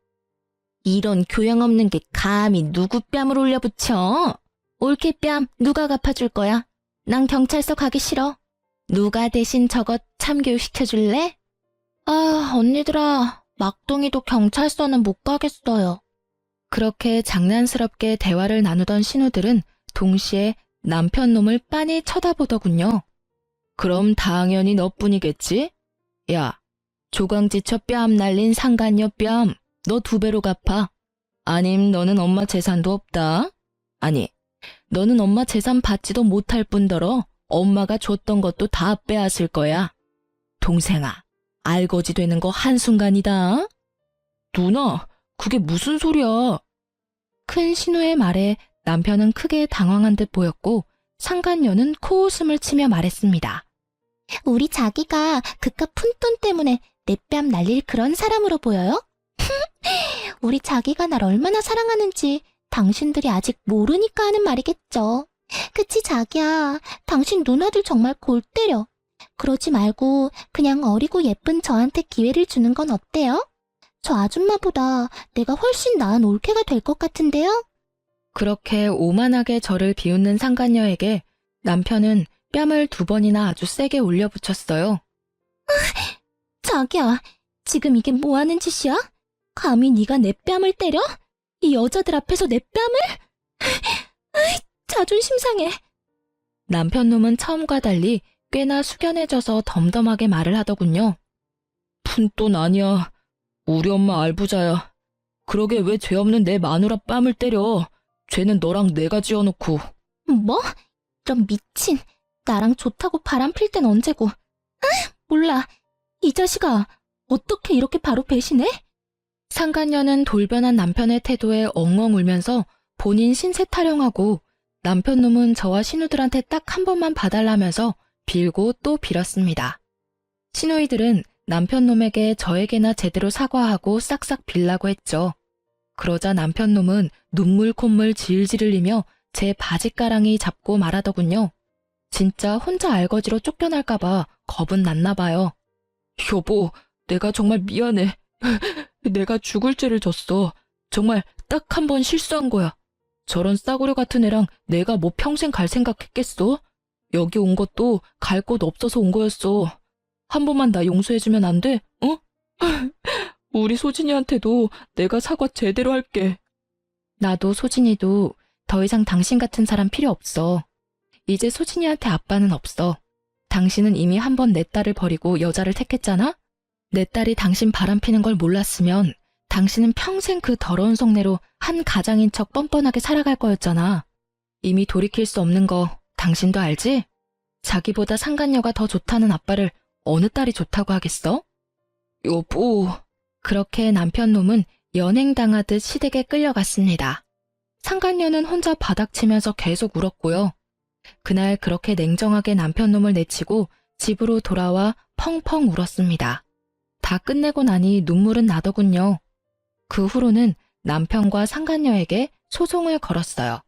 이런 교양 없는 게 감히 누구 뺨을 올려붙여? 올케 뺨 누가 갚아줄 거야? 난 경찰서 가기 싫어. 누가 대신 저것 참교육시켜줄래? 아, 언니들아. 막둥이도 경찰서는 못 가겠어요. 그렇게 장난스럽게 대화를 나누던 신우들은 동시에 남편 놈을 빤히 쳐다보더군요. 그럼 당연히 너뿐이겠지? 야, 조강지처 뺨 날린 상간녀 뺨, 너 2배로 갚아. 아님 너는 엄마 재산도 없다. 아니, 너는 엄마 재산 받지도 못할 뿐더러 엄마가 줬던 것도 다 빼앗을 거야. 동생아, 알거지 되는 거 한순간이다. 누나, 그게 무슨 소리야? 큰 신우의 말에 남편은 크게 당황한 듯 보였고 상간녀는 코웃음을 치며 말했습니다. 우리 자기가 그깟 푼돈 때문에 내 뺨 날릴 그런 사람으로 보여요? 우리 자기가 날 얼마나 사랑하는지 당신들이 아직 모르니까 하는 말이겠죠. 그치 자기야, 당신 누나들 정말 골 때려. 그러지 말고 그냥 어리고 예쁜 저한테 기회를 주는 건 어때요? 저 아줌마보다 내가 훨씬 나은 올케가 될 것 같은데요? 그렇게 오만하게 저를 비웃는 상간녀에게 남편은 뺨을 2번이나 아주 세게 올려붙였어요. 자기야, 지금 이게 뭐 하는 짓이야? 감히 네가 내 뺨을 때려? 이 여자들 앞에서 내 뺨을? 자존심 상해. 남편 놈은 처음과 달리 꽤나 숙연해져서 덤덤하게 말을 하더군요. 푼돈 아니야. 우리 엄마 알부자야. 그러게 왜 죄 없는 내 마누라 뺨을 때려. 죄는 너랑 내가 지어놓고. 뭐? 이런 미친. 나랑 좋다고 바람 필 땐 언제고. 몰라. 이 자식아, 어떻게 이렇게 바로 배신해? 상간녀는 돌변한 남편의 태도에 엉엉 울면서 본인 신세 타령하고 남편 놈은 저와 신우들한테 딱 한 번만 봐달라면서 빌고 또 빌었습니다. 신우이들은 남편 놈에게 저에게나 제대로 사과하고 싹싹 빌라고 했죠. 그러자 남편 놈은 눈물 콧물 질질 흘리며 제 바지가랑이 잡고 말하더군요. 진짜 혼자 알거지로 쫓겨날까봐 겁은 났나 봐요. 여보, 내가 정말 미안해. 내가 죽을 죄를 졌어. 정말 딱 한 번 실수한 거야. 저런 싸구려 같은 애랑 내가 뭐 평생 갈 생각했겠어? 여기 온 것도 갈 곳 없어서 온 거였어. 한 번만 나 용서해주면 안 돼? 어? 우리 소진이한테도 내가 사과 제대로 할게. 나도 소진이도 더 이상 당신 같은 사람 필요 없어. 이제 소진이한테 아빠는 없어. 당신은 이미 한 번 내 딸을 버리고 여자를 택했잖아? 내 딸이 당신 바람피는 걸 몰랐으면 당신은 평생 그 더러운 속내로 한 가장인 척 뻔뻔하게 살아갈 거였잖아. 이미 돌이킬 수 없는 거 당신도 알지? 자기보다 상간녀가 더 좋다는 아빠를 어느 딸이 좋다고 하겠어? 여보. 그렇게 남편 놈은 연행당하듯 시댁에 끌려갔습니다. 상간녀는 혼자 바닥치면서 계속 울었고요. 그날 그렇게 냉정하게 남편 놈을 내치고 집으로 돌아와 펑펑 울었습니다. 다 끝내고 나니 눈물은 나더군요. 그 후로는 남편과 상간녀에게 소송을 걸었어요.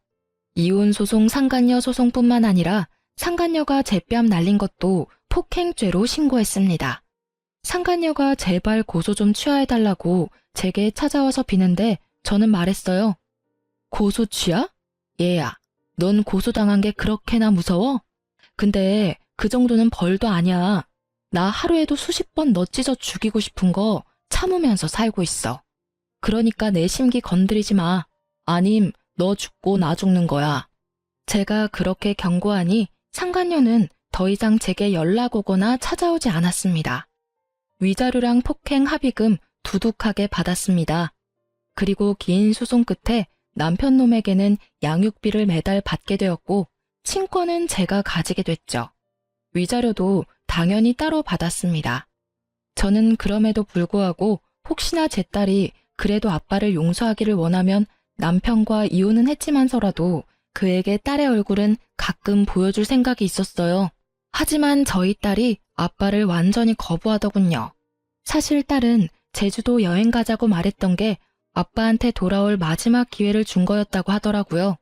이혼 소송, 상간녀 소송뿐만 아니라 상간녀가 제 뺨 날린 것도 폭행죄로 신고했습니다. 상간녀가 제발 고소 좀 취하해달라고 제게 찾아와서 비는데 저는 말했어요. 고소 취하? 얘야, 넌 고소당한 게 그렇게나 무서워? 근데 그 정도는 벌도 아니야. 나 하루에도 수십 번 너 찢어 죽이고 싶은 거 참으면서 살고 있어. 그러니까 내 심기 건드리지 마. 아님 너 죽고 나 죽는 거야. 제가 그렇게 경고하니 상간녀는 더 이상 제게 연락 오거나 찾아오지 않았습니다. 위자료랑 폭행 합의금 두둑하게 받았습니다. 그리고 긴 소송 끝에 남편 놈에게는 양육비를 매달 받게 되었고 친권은 제가 가지게 됐죠. 위자료도 당연히 따로 받았습니다. 저는 그럼에도 불구하고 혹시나 제 딸이 그래도 아빠를 용서하기를 원하면 남편과 이혼은 했지만서라도 그에게 딸의 얼굴은 가끔 보여줄 생각이 있었어요. 하지만 저희 딸이 아빠를 완전히 거부하더군요. 사실 딸은 제주도 여행 가자고 말했던 게 아빠한테 돌아올 마지막 기회를 준 거였다고 하더라고요.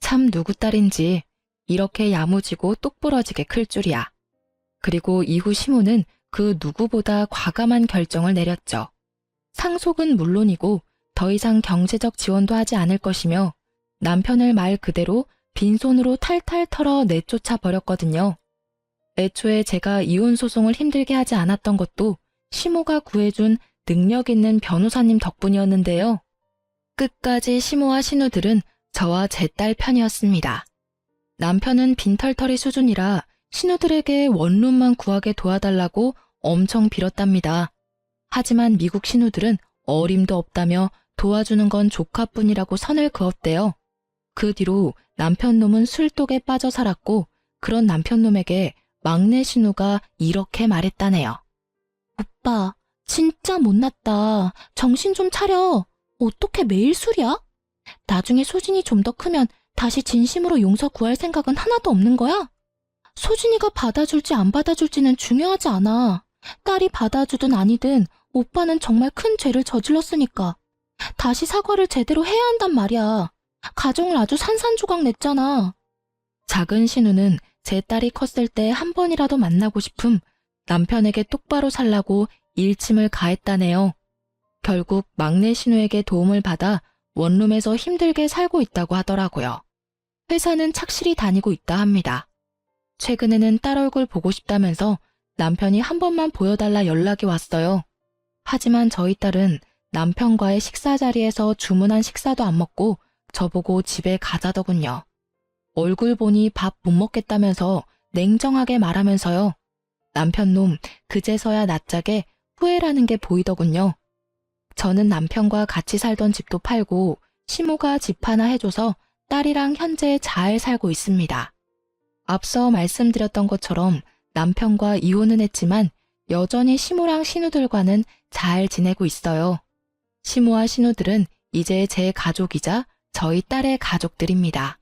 참 누구 딸인지 이렇게 야무지고 똑부러지게 클 줄이야. 그리고 이후 시모는 그 누구보다 과감한 결정을 내렸죠. 상속은 물론이고 더 이상 경제적 지원도 하지 않을 것이며 남편을 말 그대로 빈손으로 탈탈 털어 내쫓아 버렸거든요. 애초에 제가 이혼 소송을 힘들게 하지 않았던 것도 시모가 구해준 능력 있는 변호사님 덕분이었는데요. 끝까지 시모와 신우들은 저와 제 딸 편이었습니다. 남편은 빈털터리 수준이라 신우들에게 원룸만 구하게 도와달라고 엄청 빌었답니다. 하지만 미국 신우들은 어림도 없다며 도와주는 건 조카뿐이라고 선을 그었대요. 그 뒤로 남편 놈은 술독에 빠져 살았고 그런 남편 놈에게 막내 신우가 이렇게 말했다네요. 오빠, 진짜 못났다. 정신 좀 차려. 어떻게 매일 술이야? 나중에 소진이 좀 더 크면 다시 진심으로 용서 구할 생각은 하나도 없는 거야? 소진이가 받아줄지 안 받아줄지는 중요하지 않아. 딸이 받아주든 아니든 오빠는 정말 큰 죄를 저질렀으니까. 다시 사과를 제대로 해야 한단 말이야. 가정을 아주 산산조각 냈잖아. 작은 신우는 제 딸이 컸을 때 한 번이라도 만나고 싶음 남편에게 똑바로 살라고 일침을 가했다네요. 결국 막내 신우에게 도움을 받아 원룸에서 힘들게 살고 있다고 하더라고요. 회사는 착실히 다니고 있다 합니다. 최근에는 딸 얼굴 보고 싶다면서 남편이 한 번만 보여달라 연락이 왔어요. 하지만 저희 딸은 남편과의 식사 자리에서 주문한 식사도 안 먹고 저보고 집에 가자더군요. 얼굴 보니 밥 못 먹겠다면서 냉정하게 말하면서요. 남편놈 그제서야 낯짝에 후회라는 게 보이더군요. 저는 남편과 같이 살던 집도 팔고 시모가 집 하나 해줘서 딸이랑 현재 잘 살고 있습니다. 앞서 말씀드렸던 것처럼 남편과 이혼은 했지만 여전히 시모랑 신우들과는 잘 지내고 있어요. 시모와 신우들은 이제 제 가족이자 저희 딸의 가족들입니다.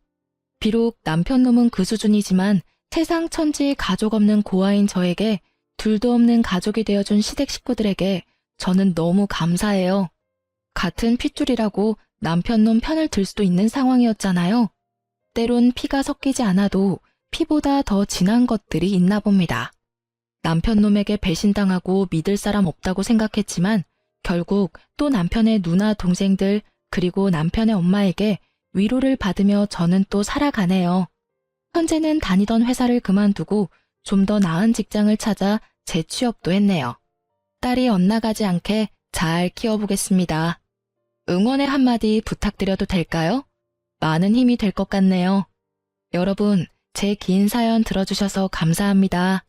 비록 남편놈은 그 수준이지만 세상 천지 가족 없는 고아인 저에게 둘도 없는 가족이 되어준 시댁 식구들에게 저는 너무 감사해요. 같은 핏줄이라고 남편놈 편을 들 수도 있는 상황이었잖아요. 때론 피가 섞이지 않아도 피보다 더 진한 것들이 있나 봅니다. 남편놈에게 배신당하고 믿을 사람 없다고 생각했지만 결국 또 남편의 누나 동생들 그리고 남편의 엄마에게 위로를 받으며 저는 또 살아가네요. 현재는 다니던 회사를 그만두고 좀 더 나은 직장을 찾아 재취업도 했네요. 딸이 엇나가지 않게 잘 키워보겠습니다. 응원의 한마디 부탁드려도 될까요? 많은 힘이 될 것 같네요. 여러분, 제 긴 사연 들어주셔서 감사합니다.